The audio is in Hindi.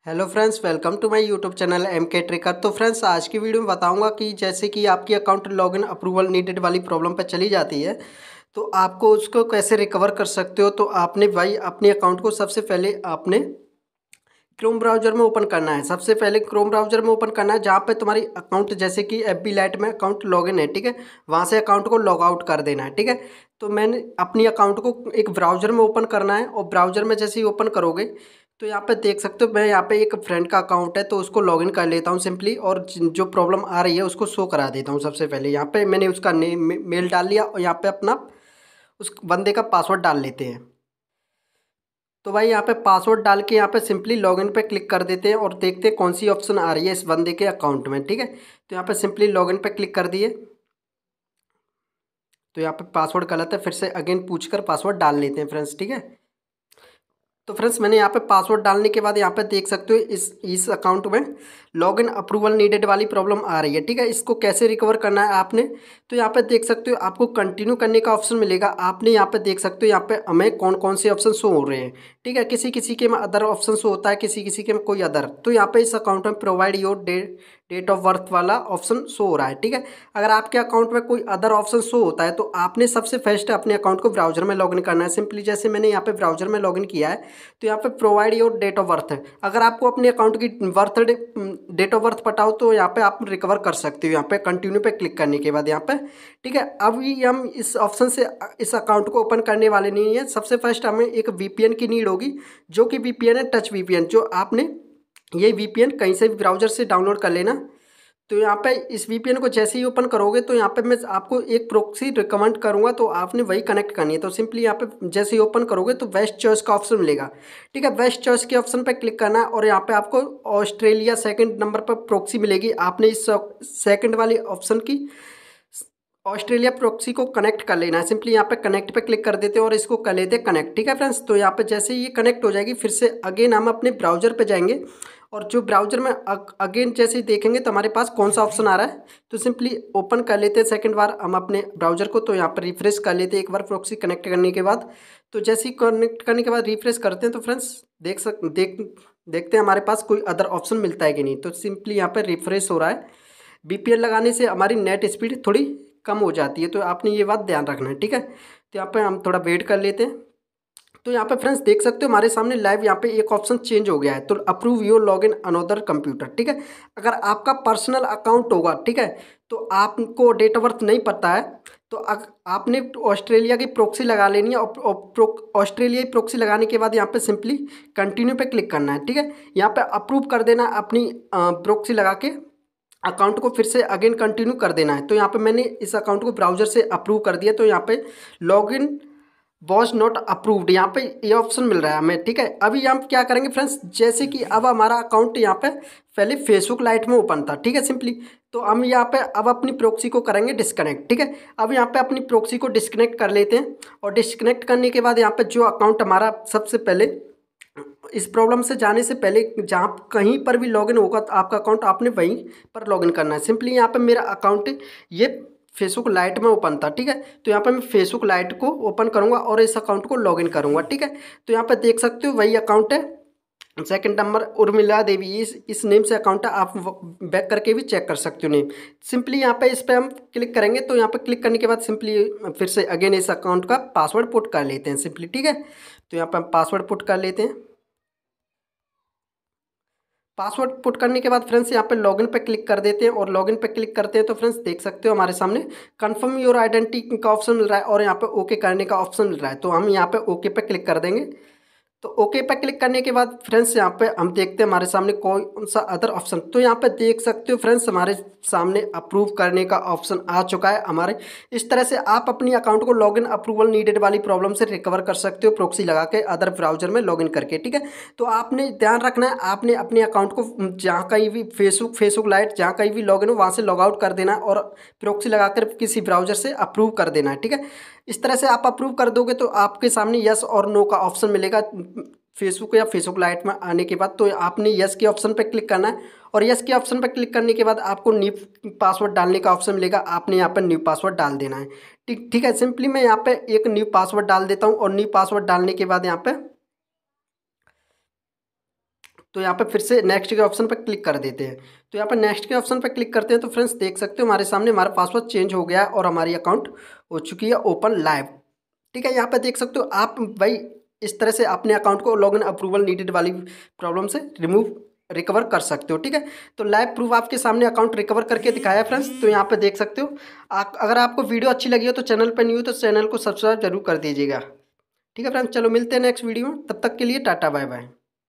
Hello friends, welcome to my YouTube channel M K tricker. तो फ्रेंड्स, आज की वीडियो में बताऊंगा कि जैसे कि आपकी अकाउंट लॉगिन अप्रूवल नीडेड वाली प्रॉब्लम पे चली जाती है तो आपको उसको कैसे रिकवर कर सकते हो। तो आपने भाई अपने अकाउंट को सबसे पहले आपने क्रोम ब्राउजर में ओपन करना है। सबसे पहले क्रोम ब्राउजर में ओपन करना है जहाँ पे तुम्हारी अकाउंट जैसे कि एफबी लाइट में अकाउंट लॉगिन है, ठीक है। वहाँ से अकाउंट को लॉग आउट कर देना है, ठीक है। तो मैंने अपनी अकाउंट को एक ब्राउजर में ओपन करना है और ब्राउजर में जैसे ही ओपन करोगे तो यहाँ पे देख सकते हो, मैं यहाँ पे एक फ्रेंड का अकाउंट है तो उसको लॉगिन कर लेता हूँ सिंपली, और जो प्रॉब्लम आ रही है उसको शो करा देता हूँ। सबसे पहले यहाँ पे मैंने उसका नेम मेल डाल लिया और यहाँ पे अपना उस बंदे का पासवर्ड डाल लेते हैं। तो भाई यहाँ पे पासवर्ड डाल के यहाँ पे सिंपली लॉगिन पे क्लिक कर देते हैं और देखते हैं कौन सी ऑप्शन आ रही है इस बंदे के अकाउंट में, ठीक है। तो यहाँ पे सिंपली लॉगिन पे क्लिक कर दिए। तो यहाँ पे पासवर्ड गलत है, फिर से अगेन पूछकर पासवर्ड डाल लेते हैं फ्रेंड्स, ठीक है। तो फ्रेंड्स, मैंने यहाँ पे पासवर्ड डालने के बाद यहाँ पे देख सकते हो इस अकाउंट में लॉगिन अप्रूवल नीडेड वाली प्रॉब्लम आ रही है, ठीक है। इसको कैसे रिकवर करना है आपने, तो यहाँ पे देख सकते हो आपको कंटिन्यू करने का ऑप्शन मिलेगा। आपने यहाँ पे देख सकते हो यहाँ पे हमें कौन कौन से ऑप्शन शो हो रहे हैं, ठीक है। किसी किसी के में अदर ऑप्शन शो होता है, किसी किसी के में कोई अदर। तो यहाँ पे इस अकाउंट में provide your date of birth वाला ऑप्शन शो हो रहा है, ठीक है। अगर आपके अकाउंट में कोई अदर ऑप्शन शो होता है तो आपने सबसे फर्स्ट अपने अकाउंट को ब्राउजर में लॉगिन करना है सिंपली। जैसे मैंने यहाँ पे ब्राउजर में लॉगिन किया है तो यहाँ पे provide your date of birth है। अगर आपको अपने अकाउंट की डेट ऑफ बर्थ पता हो तो यहाँ पे आप रिकवर कर सकते हो। यहाँ पे कंटिन्यू पे क्लिक करने के बाद यहाँ पे, ठीक है। अभी हम इस ऑप्शन से इस अकाउंट को ओपन करने वाले नहीं है। सबसे फर्स्ट हमें एक वीपीएन की नीड होगी, जो कि वीपीएन है टच वीपीएन। जो आपने ये वीपीएन कहीं से भी ब्राउजर से डाउनलोड कर लेना। तो यहाँ पे इस वीपीएन को जैसे ही ओपन करोगे तो यहाँ पे मैं आपको एक प्रोक्सी रिकमेंड करूँगा, तो आपने वही कनेक्ट करनी है। तो सिंपली यहाँ पे जैसे ही ओपन करोगे तो बेस्ट चॉइस का ऑप्शन मिलेगा, ठीक है। बेस्ट चॉइस के ऑप्शन पे क्लिक करना है और यहाँ पे आपको ऑस्ट्रेलिया सेकंड नंबर पर प्रोक्सी मिलेगी। आपने इस सेकंड वाली ऑप्शन की ऑस्ट्रेलिया प्रोक्सी को कनेक्ट कर लेना है। सिंपली यहाँ पे कनेक्ट पे क्लिक कर देते हैं और इसको कर लेते हैं कनेक्ट, ठीक है फ्रेंड्स। तो यहाँ पे जैसे ही ये कनेक्ट हो जाएगी फिर से अगेन हम अपने ब्राउजर पे जाएंगे और जो ब्राउजर में अगेन जैसे ही देखेंगे तो हमारे पास कौन सा ऑप्शन आ रहा है, तो सिंपली ओपन कर लेते हैं सेकंड बार हम अपने ब्राउजर को। तो यहाँ पर रिफ्रेश कर लेते हैं एक बार प्रोक्सी कनेक्ट करने के बाद। तो जैसे ही कनेक्ट करने के बाद रिफ्रेश करते हैं तो फ्रेंड्स देखते हैं हमारे पास कोई अदर ऑप्शन मिलता है कि नहीं। तो सिंपली यहाँ पर रिफ्रेश हो रहा है। वीपीएन लगाने से हमारी नेट स्पीड थोड़ी कम हो जाती है, तो आपने ये बात ध्यान रखना है, ठीक है। तो यहाँ पे हम थोड़ा वेट कर लेते हैं। तो यहाँ पे फ्रेंड्स देख सकते हो हमारे सामने लाइव यहाँ पे एक ऑप्शन चेंज हो गया है, तो approve your login another computer, ठीक है। अगर आपका पर्सनल अकाउंट होगा, ठीक है, तो आपको डेट ऑफ बर्थ नहीं पता है तो आपने ऑस्ट्रेलिया की प्रोक्सी लगा लेनी है और ऑस्ट्रेलिया की प्रोक्सी लगाने के बाद यहाँ पे सिंपली कंटिन्यू पे क्लिक करना है, ठीक है। यहाँ पे अप्रूव कर देना अपनी प्रोक्सी लगा के अकाउंट को फिर से अगेन कंटिन्यू कर देना है। तो यहाँ पे मैंने इस अकाउंट को ब्राउजर से अप्रूव कर दिया। तो यहाँ पे लॉगिन वॉज नॉट अप्रूव्ड यहाँ पे ये ऑप्शन मिल रहा है हमें, ठीक है। अभी हम क्या करेंगे फ्रेंड्स, जैसे कि अब हमारा अकाउंट यहाँ पे पहले फेसबुक लाइट में ओपन था, ठीक है सिंपली। तो हम यहाँ पे अब अपनी प्रोक्सी को करेंगे डिस्कनेक्ट, ठीक है। अब यहाँ पे अपनी प्रोक्सी को डिस्कनेक्ट कर लेते हैं और डिस्कनेक्ट करने के बाद यहाँ पे जो अकाउंट हमारा सबसे पहले इस प्रॉब्लम से जाने से पहले जहाँ कहीं पर भी लॉगिन होगा तो आपका अकाउंट आपने वहीं पर लॉगिन करना है। सिंपली यहाँ पे मेरा अकाउंट ये फेसबुक लाइट में ओपन था, ठीक है। तो यहाँ पे मैं फेसबुक लाइट को ओपन करूँगा और इस अकाउंट को लॉगिन करूँगा, ठीक है। तो यहाँ पे देख सकते हो वही अकाउंट है, सेकंड नंबर उर्मिला देवी इस नेम से अकाउंट है। आप बैक करके भी चेक कर सकते हो नेम। सिंपली यहाँ पे इस पर हम क्लिक करेंगे। तो यहाँ पे क्लिक करने के बाद सिंपली फिर से अगेन इस अकाउंट का पासवर्ड पुट कर लेते हैं सिंपली, ठीक है। तो यहाँ पे हम पासवर्ड पुट कर लेते हैं। पासवर्ड पुट करने के बाद फ्रेंड्स यहाँ पे लॉगिन पे क्लिक कर देते हैं और लॉगिन पे क्लिक करते हैं तो फ्रेंड्स देख सकते हो हमारे सामने कंफर्म योर आइडेंटिटी का ऑप्शन मिल रहा है और यहाँ पे ओके करने का ऑप्शन मिल रहा है। तो हम यहाँ पे ओके पे क्लिक कर देंगे। तो ओके पे क्लिक करने के बाद फ्रेंड्स यहाँ पे हम देखते हैं हमारे सामने कौन सा अदर ऑप्शन। तो यहाँ पे देख सकते हो फ्रेंड्स हमारे सामने अप्रूव करने का ऑप्शन आ चुका है हमारे। इस तरह से आप अपनी अकाउंट को लॉगिन अप्रूवल नीडेड वाली प्रॉब्लम से रिकवर कर सकते हो प्रॉक्सी लगा के अदर ब्राउजर में लॉगिन करके, ठीक है। तो आपने ध्यान रखना है, आपने अपने अकाउंट को जहाँ कहीं भी फेसबुक लाइट जहाँ कहीं भी लॉगिन हो वहाँ से लॉग आउट कर देना है और प्रॉक्सी लगाकर किसी ब्राउजर से अप्रूव कर देना है, ठीक है। इस तरह से आप अप्रूव कर दोगे तो आपके सामने यस और नो का ऑप्शन मिलेगा फेसबुक या फेसबुक लाइट में आने के बाद। तो आपने यस के ऑप्शन पर क्लिक करना है और यस के ऑप्शन पर क्लिक करने के बाद आपको न्यू पासवर्ड डालने का ऑप्शन मिलेगा। आपने यहाँ पर न्यू पासवर्ड डाल देना है, ठीक है। सिंपली मैं यहाँ पे एक न्यू पासवर्ड डाल देता हूँ और न्यू पासवर्ड डालने के बाद यहाँ पे तो यहाँ पे फिर से नेक्स्ट के ऑप्शन पर क्लिक कर देते हैं। तो यहाँ पे नेक्स्ट के ऑप्शन पर क्लिक करते हैं तो फ्रेंड्स देख सकते हो हमारे सामने हमारा पासवर्ड चेंज हो गया है और हमारी अकाउंट हो चुकी है ओपन लाइव। ठीक है, यहाँ पे देख सकते हो आप भाई इस तरह से अपने अकाउंट को लॉगिन अप्रूवल नीडेड वाली प्रॉब्लम से रिकवर कर सकते हो। ठीक है, तो लाइव प्रूफ आपके सामने अकाउंट रिकवर करके दिखाया फ्रेंड्स। तो यहाँ पे देख सकते हो अगर आपको वीडियो अच्छी लगी हो तो चैनल पर न्यू हो तो चैनल को सब्सक्राइब जरूर कर दीजिएगा। ठीक है फ्रेंड्स, चलो मिलते हैं नेक्स्ट वीडियो में, तब तक के लिए टाटा बाय बाय।